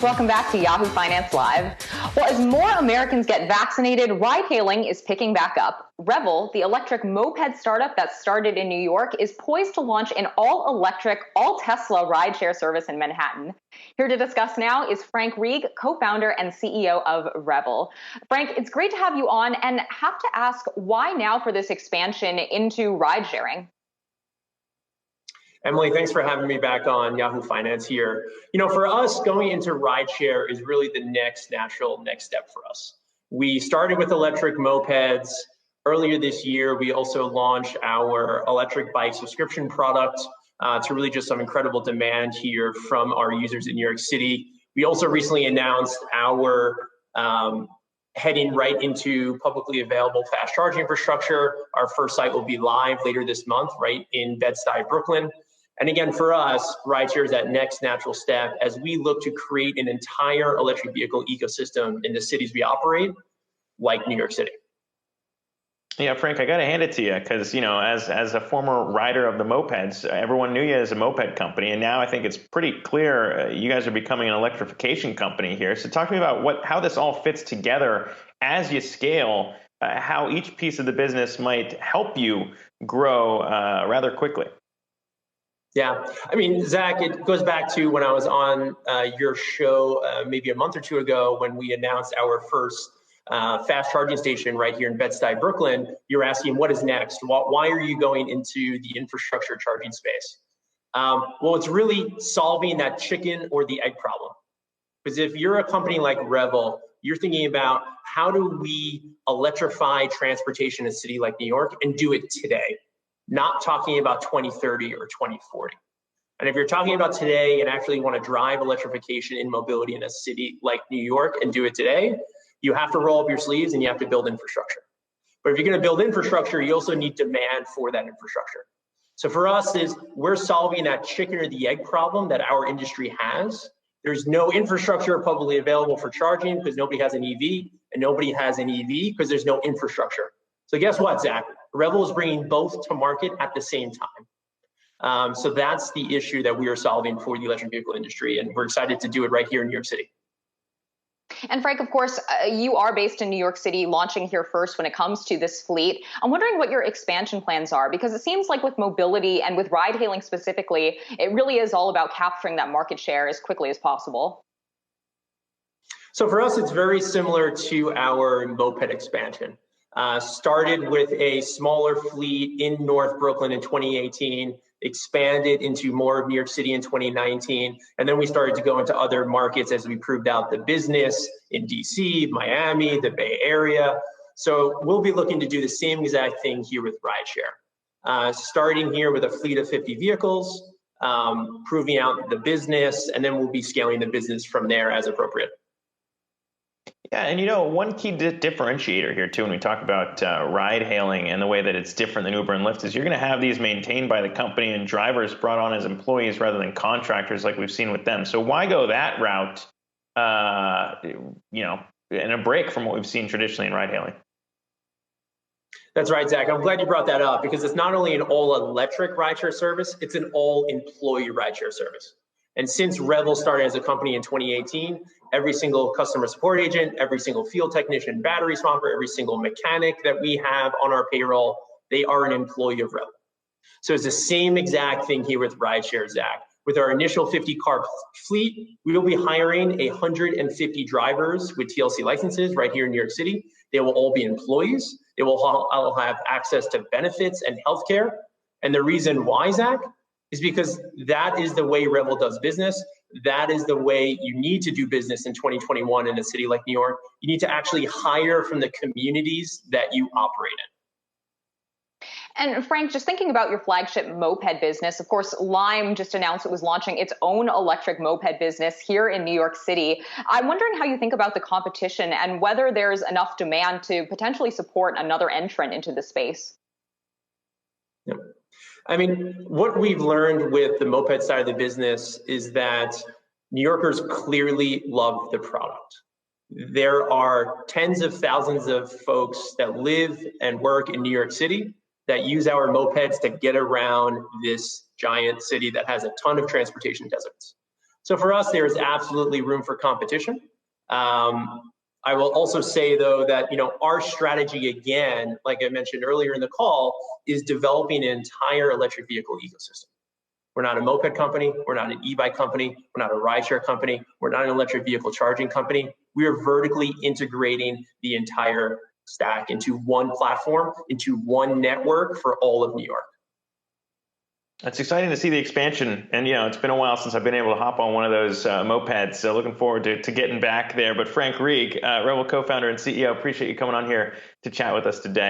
Welcome back to Yahoo Finance Live. Well, as more Americans get vaccinated, ride-hailing is picking back up. Revel, the electric moped startup that started in New York, is poised to launch an all-electric, all-Tesla rideshare service in Manhattan. Here to discuss now is Frank Reig, co-founder and CEO of Revel. Frank, it's great to have you on, and have to ask, why now for this expansion into ride-sharing? Emily, thanks for having me back on Yahoo Finance here. You know, for us, going into rideshare is really the natural next step for us. We started with electric mopeds. Earlier this year, we also launched our electric bike subscription product to really just some incredible demand here from our users in New York City. We also recently announced our heading right into publicly available fast charging infrastructure. Our first site will be live later this month, right in Bed-Stuy, Brooklyn. And again, for us, rideshare is that next natural step as we look to create an entire electric vehicle ecosystem in the cities we operate, like New York City. Yeah, Frank, I got to hand it to you because, you know, as a former rider of the mopeds, everyone knew you as a moped company. And now I think it's pretty clear you guys are becoming an electrification company here. So talk to me about how this all fits together as you scale, how each piece of the business might help you grow rather quickly. Yeah, I mean, Zack, it goes back to when I was on your show maybe a month or two ago when we announced our first fast charging station right here in Bed-Stuy, Brooklyn. You're asking what is next? Why are you going into the infrastructure charging space? Well, it's really solving that chicken or the egg problem. Because if you're a company like Revel, you're thinking about how do we electrify transportation in a city like New York and do it today? Not talking about 2030 or 2040. And if you're talking about today and actually want to drive electrification in mobility in a city like New York and do it today, you have to roll up your sleeves and you have to build infrastructure. But if you're going to build infrastructure, you also need demand for that infrastructure. So for us we're solving that chicken or the egg problem that our industry has. There's no infrastructure publicly available for charging because nobody has an EV, and nobody has an EV because there's no infrastructure. So guess what, Zack? Revel is bringing both to market at the same time. So that's the issue that we are solving for the electric vehicle industry, and we're excited to do it right here in New York City. And Frank, of course, you are based in New York City, launching here first when it comes to this fleet. I'm wondering what your expansion plans are, because it seems like with mobility and with ride-hailing specifically, it really is all about capturing that market share as quickly as possible. So for us, it's very similar to our moped expansion. Started with a smaller fleet in North Brooklyn in 2018, expanded into more of New York City in 2019, and then we started to go into other markets as we proved out the business in DC, Miami, the Bay Area. So we'll be looking to do the same exact thing here with rideshare. Starting here with a fleet of 50 vehicles, proving out the business, and then we'll be scaling the business from there as appropriate. Yeah, and you know, one key differentiator here too when we talk about ride hailing and the way that it's different than Uber and Lyft is you're going to have these maintained by the company and drivers brought on as employees rather than contractors like we've seen with them. So why go that route, you know, in a break from what we've seen traditionally in ride hailing? That's right, Zack. I'm glad you brought that up because it's not only an all-electric rideshare service, it's an all-employee rideshare service. And since Revel started as a company in 2018, every single customer support agent, every single field technician, battery swapper, every single mechanic that we have on our payroll, they are an employee of Revel. So it's the same exact thing here with rideshare, Zack. With our initial 50-car fleet, we will be hiring 150 drivers with TLC licenses right here in New York City. They will all be employees. They will all have access to benefits and healthcare. And the reason why, Zack, is because that is the way Revel does business. That is the way you need to do business in 2021 in a city like New York. You need to actually hire from the communities that you operate in. And Frank, just thinking about your flagship moped business, of course, Lime just announced it was launching its own electric moped business here in New York City. I'm wondering how you think about the competition and whether there's enough demand to potentially support another entrant into the space. Yeah. I mean, what we've learned with the moped side of the business is that New Yorkers clearly love the product. There are tens of thousands of folks that live and work in New York City that use our mopeds to get around this giant city that has a ton of transportation deserts. So for us, there is absolutely room for competition. I will also say, though, that our strategy, again, like I mentioned earlier in the call, is developing an entire electric vehicle ecosystem. We're not a moped company. We're not an e-bike company. We're not a rideshare company. We're not an electric vehicle charging company. We are vertically integrating the entire stack into one platform, into one network for all of New York. It's exciting to see the expansion, and it's been a while since I've been able to hop on one of those mopeds, so looking forward to getting back there. But Frank Reig, Revel co-founder and CEO, appreciate you coming on here to chat with us today.